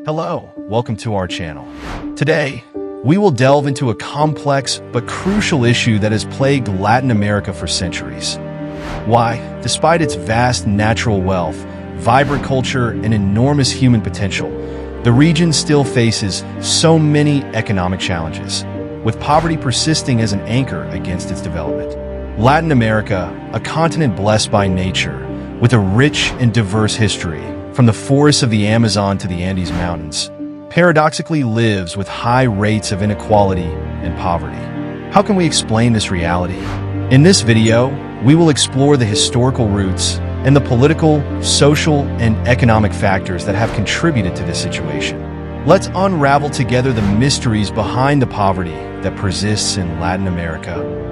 Hello, welcome to our channel. Today, we will delve into a complex but crucial issue that has plagued Latin America for centuries. Why, despite its vast natural wealth, vibrant culture, and enormous human potential, the region still faces so many economic challenges, with poverty persisting as an anchor against its development. Latin America, a continent blessed by nature, with a rich and diverse history, from the forests of the Amazon to the Andes Mountains, paradoxically lives with high rates of inequality and poverty. How can we explain this reality? In this video, we will explore the historical roots and the political, social, and economic factors that have contributed to this situation. Let's unravel together the mysteries behind the poverty that persists in Latin America.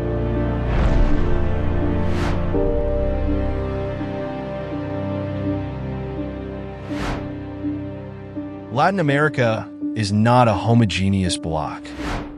Latin America is not a homogeneous block.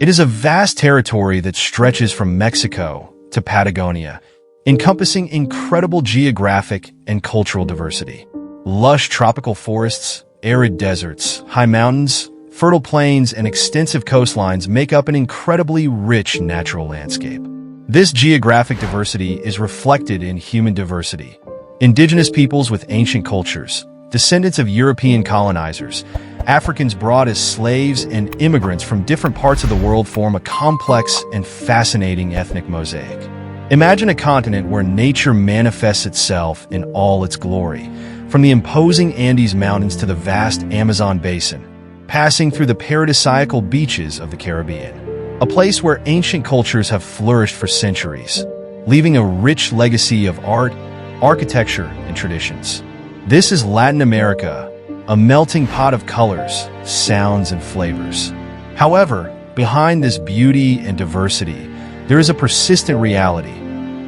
It is a vast territory that stretches from Mexico to Patagonia, encompassing incredible geographic and cultural diversity. Lush tropical forests, arid deserts, high mountains, fertile plains, and extensive coastlines make up an incredibly rich natural landscape. This geographic diversity is reflected in human diversity. Indigenous peoples with ancient cultures, descendants of European colonizers, Africans brought as slaves, and immigrants from different parts of the world form a complex and fascinating ethnic mosaic. Imagine a continent where nature manifests itself in all its glory, from the imposing Andes Mountains to the vast Amazon basin, passing through the paradisiacal beaches of the Caribbean, a place where ancient cultures have flourished for centuries, leaving a rich legacy of art, architecture, and traditions. This is Latin America, a melting pot of colors, sounds, and flavors. However, behind this beauty and diversity, there is a persistent reality: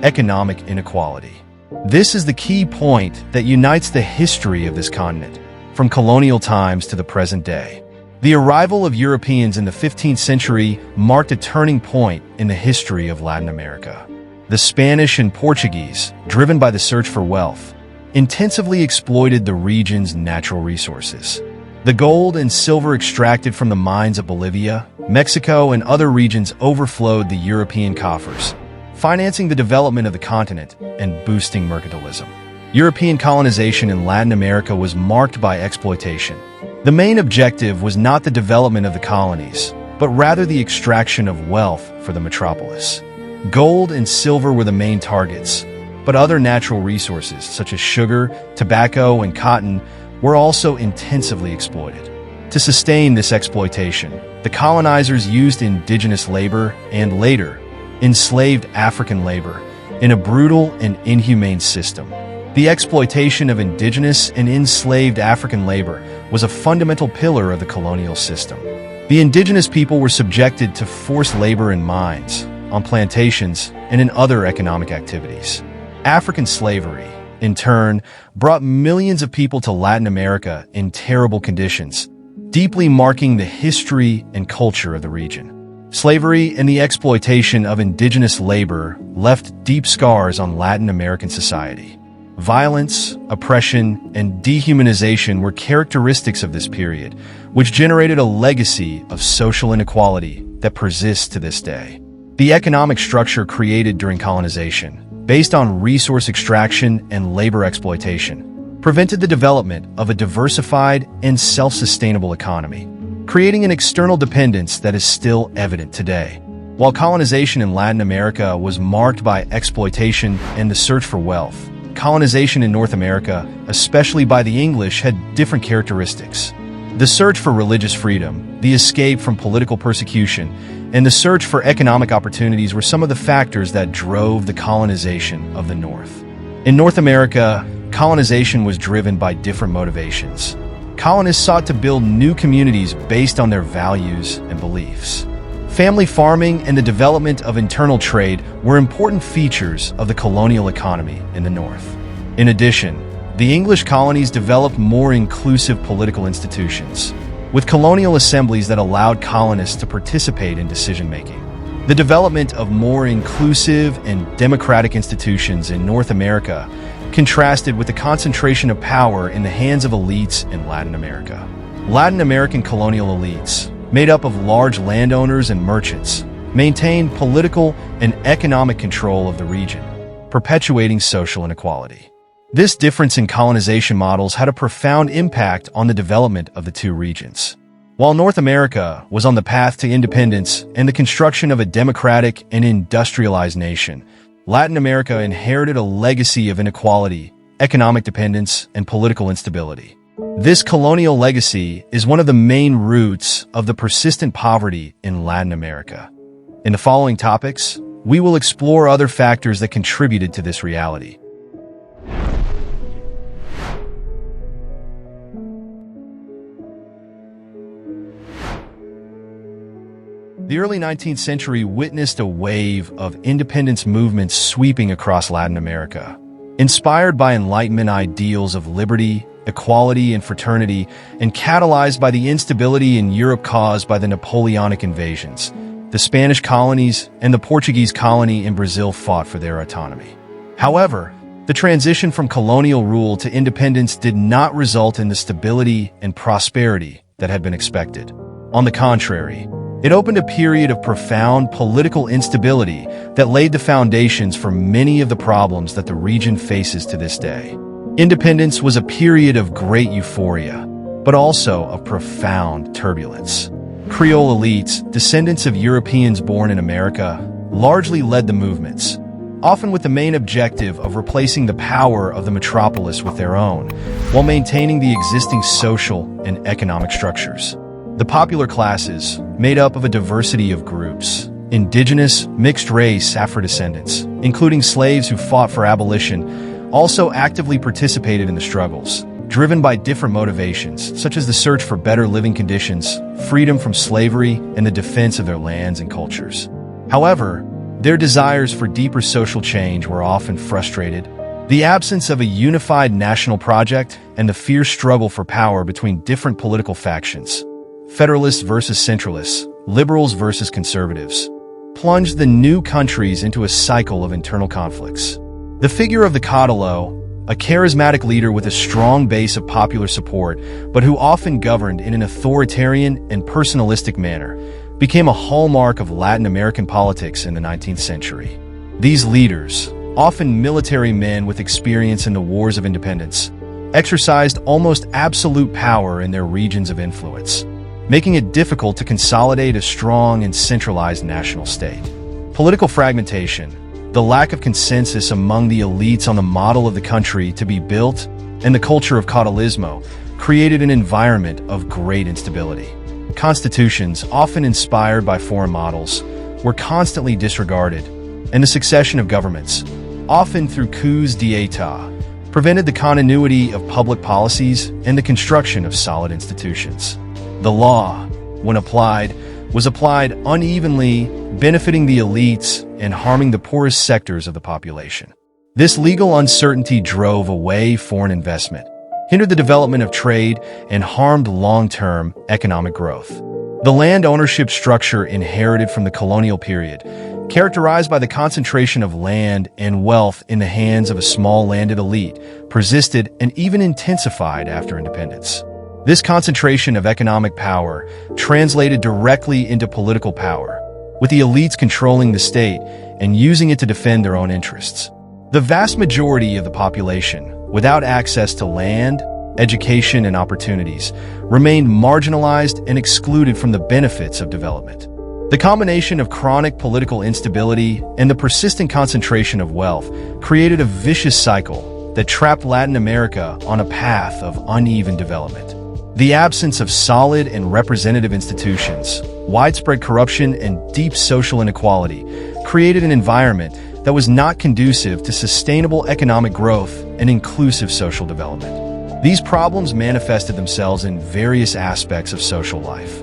economic inequality. This is the key point that unites the history of this continent, from colonial times to the present day. The arrival of Europeans in the 15th century marked a turning point in the history of Latin America. The Spanish and Portuguese, driven by the search for wealth, intensively exploited the region's natural resources. The gold and silver extracted from the mines of Bolivia, Mexico, and other regions overflowed the European coffers, financing the development of the continent and boosting mercantilism. European colonization in Latin America was marked by exploitation. The main objective was not the development of the colonies, but rather the extraction of wealth for the metropolis. Gold and silver were the main targets, but other natural resources, such as sugar, tobacco, and cotton, were also intensively exploited. To sustain this exploitation, the colonizers used indigenous labor and, later, enslaved African labor in a brutal and inhumane system. The exploitation of indigenous and enslaved African labor was a fundamental pillar of the colonial system. The indigenous people were subjected to forced labor in mines, on plantations, and in other economic activities. African slavery, in turn, brought millions of people to Latin America in terrible conditions, deeply marking the history and culture of the region. Slavery and the exploitation of indigenous labor left deep scars on Latin American society. Violence, oppression, and dehumanization were characteristics of this period, which generated a legacy of social inequality that persists to this day. The economic structure created during colonization, based on resource extraction and labor exploitation, prevented the development of a diversified and self-sustainable economy, creating an external dependence that is still evident today. While colonization in Latin America was marked by exploitation and the search for wealth, colonization in North America, especially by the English, had different characteristics. The search for religious freedom, the escape from political persecution, and the search for economic opportunities were some of the factors that drove the colonization of the North. In North America, colonization was driven by different motivations. Colonists sought to build new communities based on their values and beliefs. Family farming and the development of internal trade were important features of the colonial economy in the North. In addition, the English colonies developed more inclusive political institutions, with colonial assemblies that allowed colonists to participate in decision-making. The development of more inclusive and democratic institutions in North America contrasted with the concentration of power in the hands of elites in Latin America. Latin American colonial elites, made up of large landowners and merchants, maintained political and economic control of the region, perpetuating social inequality. This difference in colonization models had a profound impact on the development of the two regions. While North America was on the path to independence and the construction of a democratic and industrialized nation, Latin America inherited a legacy of inequality, economic dependence, and political instability. This colonial legacy is one of the main roots of the persistent poverty in Latin America. In the following topics, we will explore other factors that contributed to this reality. The early 19th century witnessed a wave of independence movements sweeping across Latin America. Inspired by Enlightenment ideals of liberty, equality, and fraternity, and catalyzed by the instability in Europe caused by the Napoleonic invasions, the Spanish colonies and the Portuguese colony in Brazil fought for their autonomy. However, the transition from colonial rule to independence did not result in the stability and prosperity that had been expected. On the contrary, it opened a period of profound political instability that laid the foundations for many of the problems that the region faces to this day. Independence was a period of great euphoria, but also of profound turbulence. Creole elites, descendants of Europeans born in America, largely led the movements, often with the main objective of replacing the power of the metropolis with their own, while maintaining the existing social and economic structures. The popular classes, made up of a diversity of groups, indigenous, mixed-race Afro-descendants, including slaves who fought for abolition, also actively participated in the struggles, driven by different motivations, such as the search for better living conditions, freedom from slavery, and the defense of their lands and cultures. However, their desires for deeper social change were often frustrated. The absence of a unified national project and the fierce struggle for power between different political factions, Federalists versus Centralists, liberals versus conservatives, plunged the new countries into a cycle of internal conflicts. The figure of the caudillo, a charismatic leader with a strong base of popular support, but who often governed in an authoritarian and personalistic manner, became a hallmark of Latin American politics in the 19th century. These leaders, often military men with experience in the wars of independence, exercised almost absolute power in their regions of influence, making it difficult to consolidate a strong and centralized national state. Political fragmentation, the lack of consensus among the elites on the model of the country to be built, and the culture of caudillismo created an environment of great instability. Constitutions, often inspired by foreign models, were constantly disregarded, and the succession of governments, often through coups d'état, prevented the continuity of public policies and the construction of solid institutions. The law, when applied, was applied unevenly, benefiting the elites and harming the poorest sectors of the population. This legal uncertainty drove away foreign investment, hindered the development of trade, and harmed long-term economic growth. The land ownership structure inherited from the colonial period, characterized by the concentration of land and wealth in the hands of a small landed elite, persisted and even intensified after independence. This concentration of economic power translated directly into political power, with the elites controlling the state and using it to defend their own interests. The vast majority of the population, without access to land, education, and opportunities, remained marginalized and excluded from the benefits of development. The combination of chronic political instability and the persistent concentration of wealth created a vicious cycle that trapped Latin America on a path of uneven development. The absence of solid and representative institutions, widespread corruption, and deep social inequality created an environment that was not conducive to sustainable economic growth and inclusive social development. These problems manifested themselves in various aspects of social life.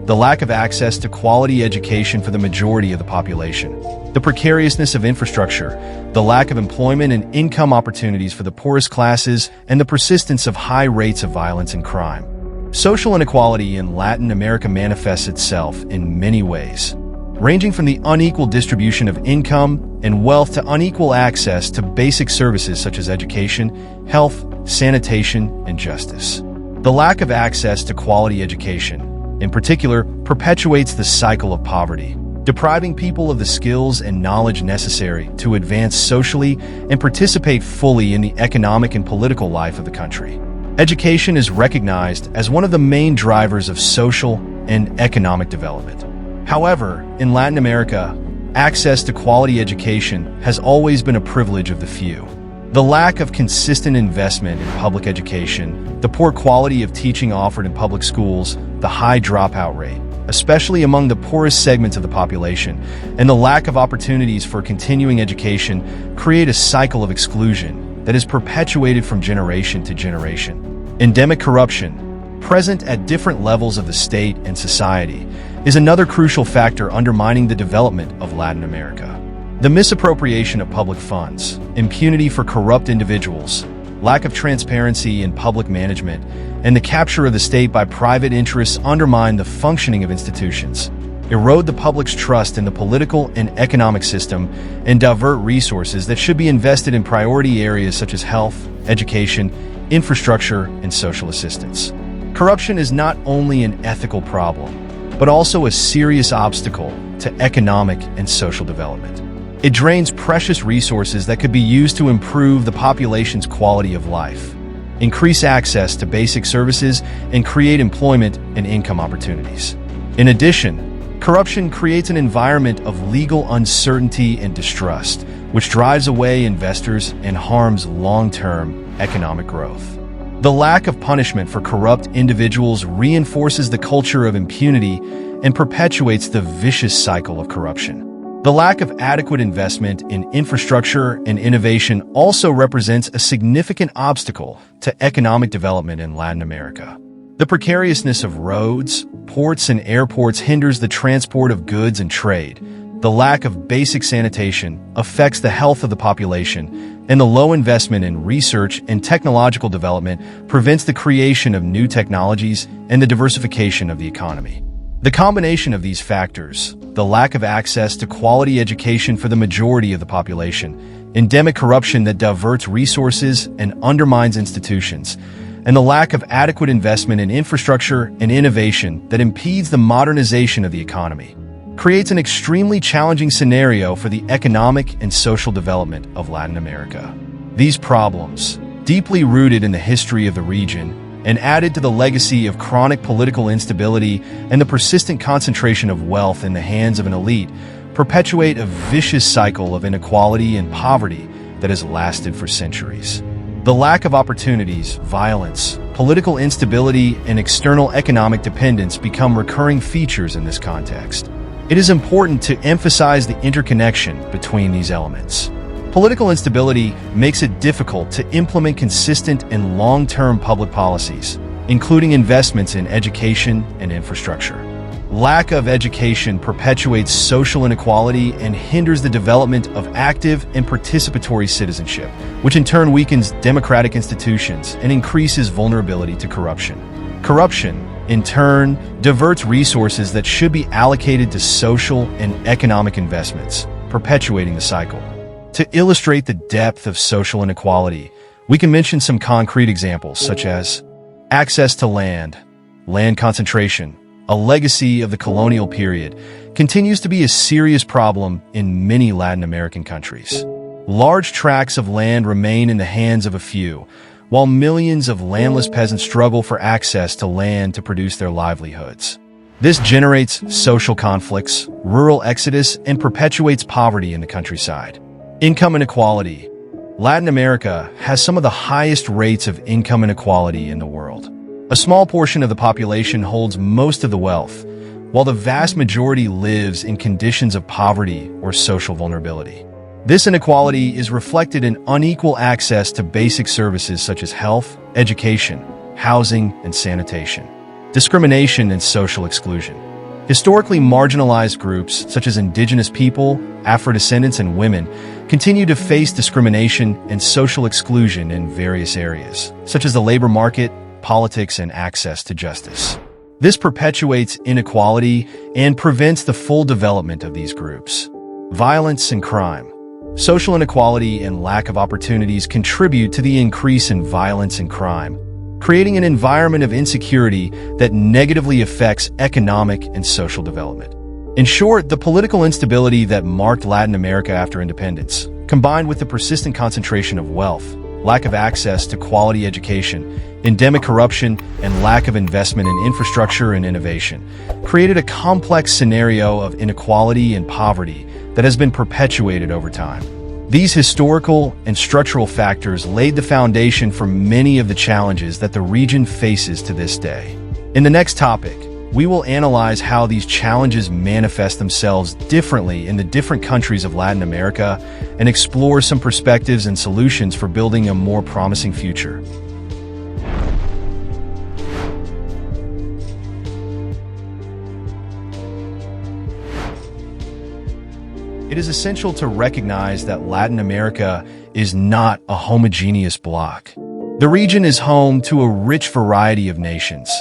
The lack of access to quality education for the majority of the population, the precariousness of infrastructure, the lack of employment and income opportunities for the poorest classes, and the persistence of high rates of violence and crime. Social inequality in Latin America manifests itself in many ways, ranging from the unequal distribution of income and wealth to unequal access to basic services such as education, health, sanitation, and justice. The lack of access to quality education, in particular, perpetuates the cycle of poverty, depriving people of the skills and knowledge necessary to advance socially and participate fully in the economic and political life of the country. Education is recognized as one of the main drivers of social and economic development. However, in Latin America, access to quality education has always been a privilege of the few. The lack of consistent investment in public education, the poor quality of teaching offered in public schools, the high dropout rate, especially among the poorest segments of the population, and the lack of opportunities for continuing education create a cycle of exclusion that is perpetuated from generation to generation. Endemic corruption, present at different levels of the state and society, is another crucial factor undermining the development of Latin America. The misappropriation of public funds, impunity for corrupt individuals, lack of transparency in public management, and the capture of the state by private interests undermine the functioning of institutions, erode the public's trust in the political and economic system, and divert resources that should be invested in priority areas such as health, education, infrastructure, and social assistance. Corruption is not only an ethical problem, but also a serious obstacle to economic and social development. It drains precious resources that could be used to improve the population's quality of life, increase access to basic services, and create employment and income opportunities. In addition, corruption creates an environment of legal uncertainty and distrust, which drives away investors and harms long-term economic growth. The lack of punishment for corrupt individuals reinforces the culture of impunity and perpetuates the vicious cycle of corruption. The lack of adequate investment in infrastructure and innovation also represents a significant obstacle to economic development in Latin America. The precariousness of roads, ports, and airports hinders the transport of goods and trade. The lack of basic sanitation affects the health of the population, and the low investment in research and technological development prevents the creation of new technologies and the diversification of the economy. The combination of these factors, the lack of access to quality education for the majority of the population, endemic corruption that diverts resources and undermines institutions, and the lack of adequate investment in infrastructure and innovation that impedes the modernization of the economy, creates an extremely challenging scenario for the economic and social development of Latin America. These problems, deeply rooted in the history of the region, and added to the legacy of chronic political instability and the persistent concentration of wealth in the hands of an elite, perpetuate a vicious cycle of inequality and poverty that has lasted for centuries. The lack of opportunities, violence, political instability, and external economic dependence become recurring features in this context. It is important to emphasize the interconnection between these elements. Political instability makes it difficult to implement consistent and long-term public policies, including investments in education and infrastructure. Lack of education perpetuates social inequality and hinders the development of active and participatory citizenship, which in turn weakens democratic institutions and increases vulnerability to corruption. Corruption, in turn, diverts resources that should be allocated to social and economic investments, perpetuating the cycle. To illustrate the depth of social inequality, we can mention some concrete examples such as access to land concentration, a legacy of the colonial period, continues to be a serious problem in many Latin American countries. Large tracts of land remain in the hands of a few, while millions of landless peasants struggle for access to land to produce their livelihoods. This generates social conflicts, rural exodus, and perpetuates poverty in the countryside. Income inequality. Latin America has some of the highest rates of income inequality in the world. A small portion of the population holds most of the wealth, while the vast majority lives in conditions of poverty or social vulnerability. This inequality is reflected in unequal access to basic services such as health, education, housing, and sanitation. Discrimination and social exclusion. Historically marginalized groups such as indigenous people, Afro-descendants, and women continue to face discrimination and social exclusion in various areas, such as the labor market, politics, and access to justice. This perpetuates inequality and prevents the full development of these groups. Violence and crime. Social inequality and lack of opportunities contribute to the increase in violence and crime. creating an environment of insecurity that negatively affects economic and social development. In short, the political instability that marked Latin America after independence, combined with the persistent concentration of wealth, lack of access to quality education, endemic corruption, and lack of investment in infrastructure and innovation, created a complex scenario of inequality and poverty that has been perpetuated over time. These historical and structural factors laid the foundation for many of the challenges that the region faces to this day. In the next topic, we will analyze how these challenges manifest themselves differently in the different countries of Latin America and explore some perspectives and solutions for building a more promising future. It is essential to recognize that Latin America is not a homogeneous bloc. The region is home to a rich variety of nations,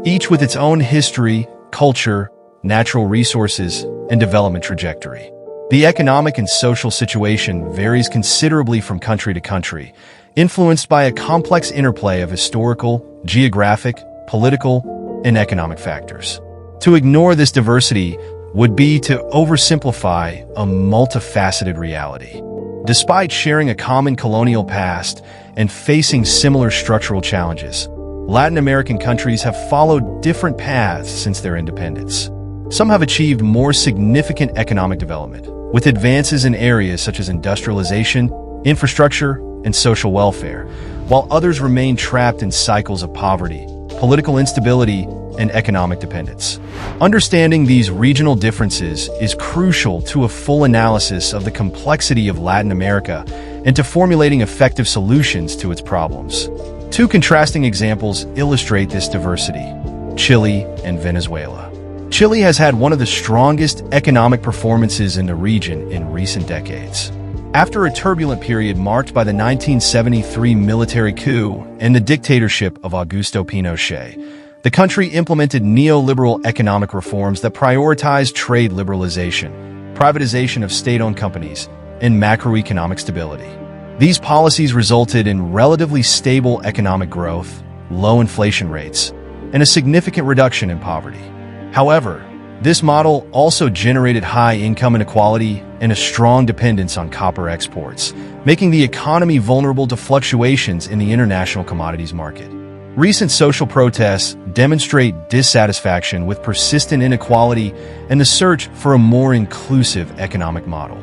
each with its own history, culture, natural resources, and development trajectory. The economic and social situation varies considerably from country to country, influenced by a complex interplay of historical, geographic, political, and economic factors. To ignore this diversity would be to oversimplify a multifaceted reality. Despite sharing a common colonial past and facing similar structural challenges, Latin American countries have followed different paths since their independence. Some have achieved more significant economic development, with advances in areas such as industrialization, infrastructure, and social welfare, while others remain trapped in cycles of poverty, political instability, and economic dependence. Understanding these regional differences is crucial to a full analysis of the complexity of Latin America and to formulating effective solutions to its problems. Two contrasting examples illustrate this diversity: Chile and Venezuela. Chile has had one of the strongest economic performances in the region in recent decades. After a turbulent period marked by the 1973 military coup and the dictatorship of Augusto Pinochet, the country implemented neoliberal economic reforms that prioritized trade liberalization, privatization of state-owned companies, and macroeconomic stability. These policies resulted in relatively stable economic growth, low inflation rates, and a significant reduction in poverty. However, this model also generated high income inequality and a strong dependence on copper exports, making the economy vulnerable to fluctuations in the international commodities market. Recent social protests demonstrate dissatisfaction with persistent inequality and the search for a more inclusive economic model.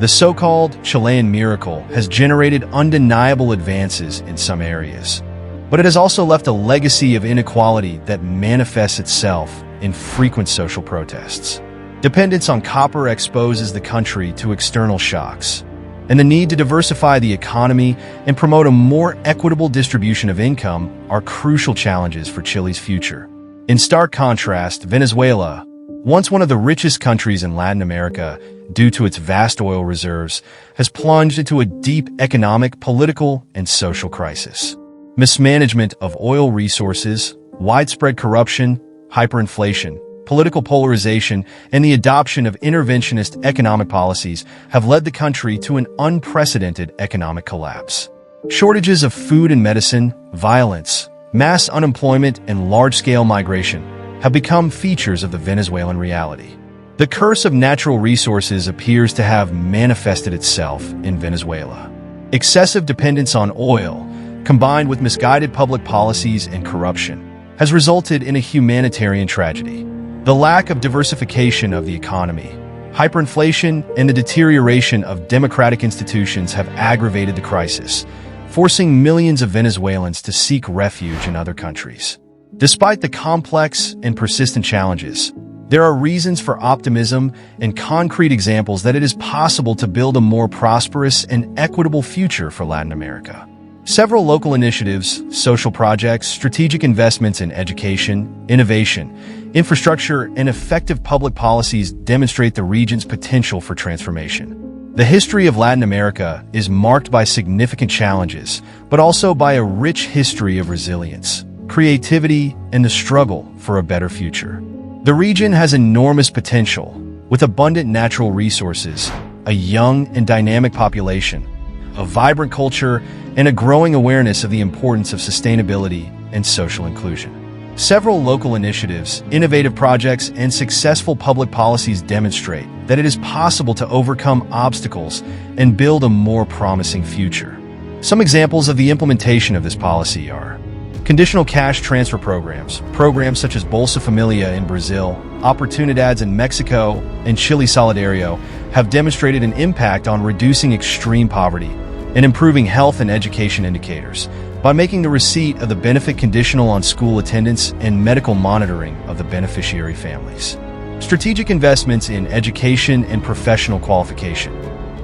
The so-called Chilean miracle has generated undeniable advances in some areas, but it has also left a legacy of inequality that manifests itself in frequent social protests. Dependence on copper exposes the country to external shocks, and the need to diversify the economy and promote a more equitable distribution of income are crucial challenges for Chile's future. In stark contrast, Venezuela, once one of the richest countries in Latin America due to its vast oil reserves, has plunged into a deep economic, political, and social crisis. Mismanagement of oil resources, widespread corruption, hyperinflation, political polarization, and the adoption of interventionist economic policies have led the country to an unprecedented economic collapse. Shortages of food and medicine, violence, mass unemployment, and large-scale migration have become features of the Venezuelan reality. The curse of natural resources appears to have manifested itself in Venezuela. Excessive dependence on oil, combined with misguided public policies and corruption, has resulted in a humanitarian tragedy. The lack of diversification of the economy, hyperinflation, and the deterioration of democratic institutions have aggravated the crisis, forcing millions of Venezuelans to seek refuge in other countries. Despite the complex and persistent challenges, there are reasons for optimism and concrete examples that it is possible to build a more prosperous and equitable future for Latin America. Several local initiatives, social projects, strategic investments in education, innovation, infrastructure, and effective public policies demonstrate the region's potential for transformation. The history of Latin America is marked by significant challenges, but also by a rich history of resilience, creativity, and the struggle for a better future. The region has enormous potential, with abundant natural resources, a young and dynamic population, a vibrant culture, and a growing awareness of the importance of sustainability and social inclusion. Several local initiatives, innovative projects, and successful public policies demonstrate that it is possible to overcome obstacles and build a more promising future. Some examples of the implementation of this policy are conditional cash transfer programs such as Bolsa Familia in Brazil, Oportunidades in Mexico, and Chile Solidario have demonstrated an impact on reducing extreme poverty and improving health and education indicators by making the receipt of the benefit conditional on school attendance and medical monitoring of the beneficiary families. Strategic investments in education and professional qualification,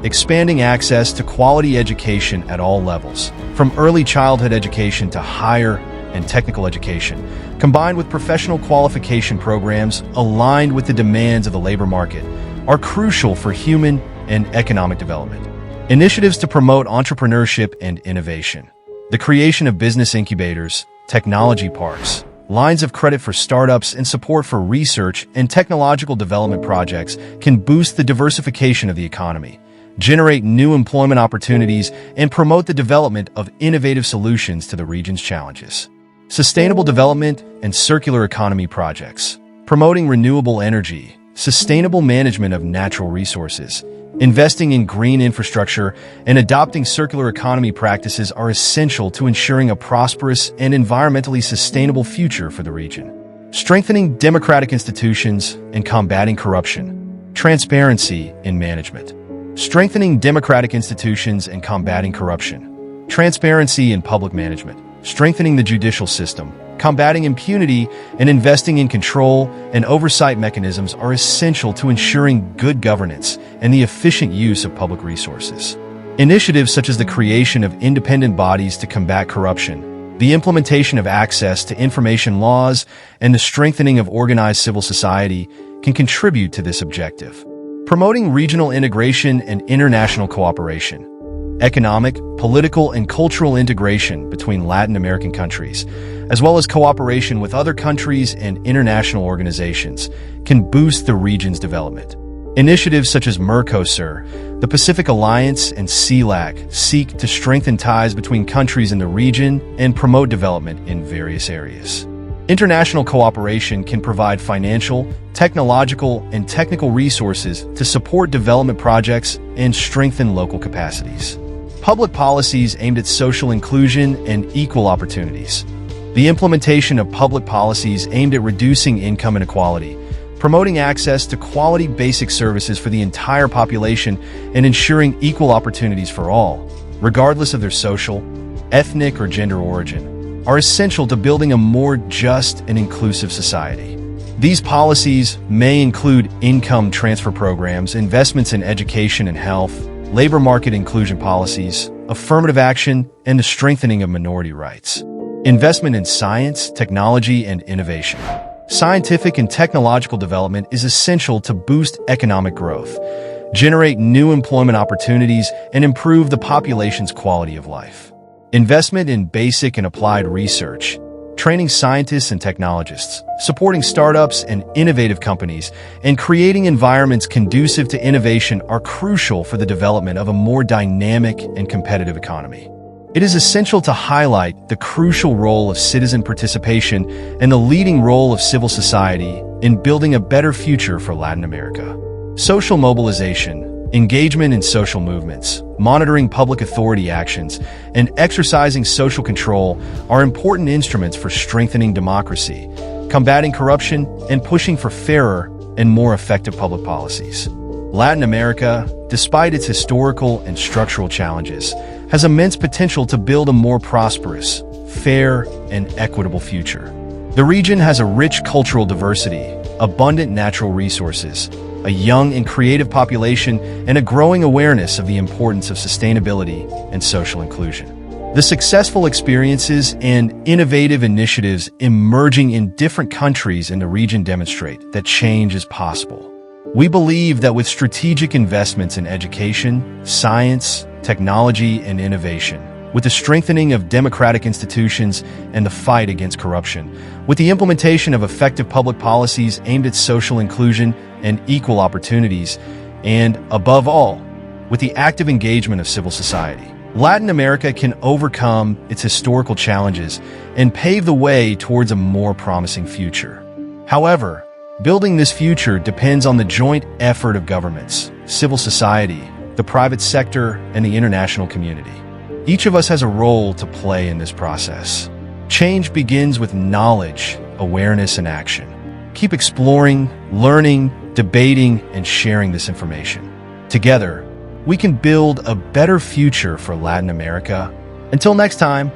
expanding access to quality education at all levels, from early childhood education to higher and technical education, combined with professional qualification programs aligned with the demands of the labor market, are crucial for human and economic development. Initiatives to promote entrepreneurship and innovation. The creation of business incubators, technology parks, lines of credit for startups, and support for research and technological development projects can boost the diversification of the economy, generate new employment opportunities, and promote the development of innovative solutions to the region's challenges. Sustainable development and circular economy projects, promoting renewable energy, sustainable management of natural resources, investing in green infrastructure, and adopting circular economy practices are essential to ensuring a prosperous and environmentally sustainable future for the region. Strengthening democratic institutions and combating corruption. Transparency in management. Strengthening democratic institutions and combating corruption. Transparency in public management. Strengthening the judicial system, combating impunity, and investing in control and oversight mechanisms are essential to ensuring good governance and the efficient use of public resources. Initiatives such as the creation of independent bodies to combat corruption, the implementation of access to information laws, and the strengthening of organized civil society can contribute to this objective. Promoting regional integration and international cooperation. Economic, political, and cultural integration between Latin American countries, as well as cooperation with other countries and international organizations, can boost the region's development. Initiatives such as Mercosur, the Pacific Alliance, and CELAC seek to strengthen ties between countries in the region and promote development in various areas. International cooperation can provide financial, technological, and technical resources to support development projects and strengthen local capacities. Public policies aimed at social inclusion and equal opportunities. The implementation of public policies aimed at reducing income inequality, promoting access to quality basic services for the entire population, and ensuring equal opportunities for all, regardless of their social, ethnic, or gender origin, are essential to building a more just and inclusive society. These policies may include income transfer programs, investments in education and health, labor market inclusion policies, affirmative action, and the strengthening of minority rights. Investment in science, technology, and innovation. Scientific and technological development is essential to boost economic growth, generate new employment opportunities, and improve the population's quality of life. Investment in basic and applied research, training scientists and technologists, supporting startups and innovative companies, and creating environments conducive to innovation are crucial for the development of a more dynamic and competitive economy. It is essential to highlight the crucial role of citizen participation and the leading role of civil society in building a better future for Latin America. Social mobilization, engagement in social movements, monitoring public authority actions, and exercising social control are important instruments for strengthening democracy, combating corruption, and pushing for fairer and more effective public policies. Latin America, despite its historical and structural challenges, has immense potential to build a more prosperous, fair, and equitable future. The region has a rich cultural diversity, abundant natural resources, a young and creative population, and a growing awareness of the importance of sustainability and social inclusion. The successful experiences and innovative initiatives emerging in different countries in the region demonstrate that change is possible. We believe that with strategic investments in education, science, technology, and innovation, with the strengthening of democratic institutions and the fight against corruption, with the implementation of effective public policies aimed at social inclusion and equal opportunities, and, above all, with the active engagement of civil society, Latin America can overcome its historical challenges and pave the way towards a more promising future. However, building this future depends on the joint effort of governments, civil society, the private sector, and the international community. Each of us has a role to play in this process. Change begins with knowledge, awareness, and action. Keep exploring, learning, debating, and sharing this information. Together, we can build a better future for Latin America. Until next time.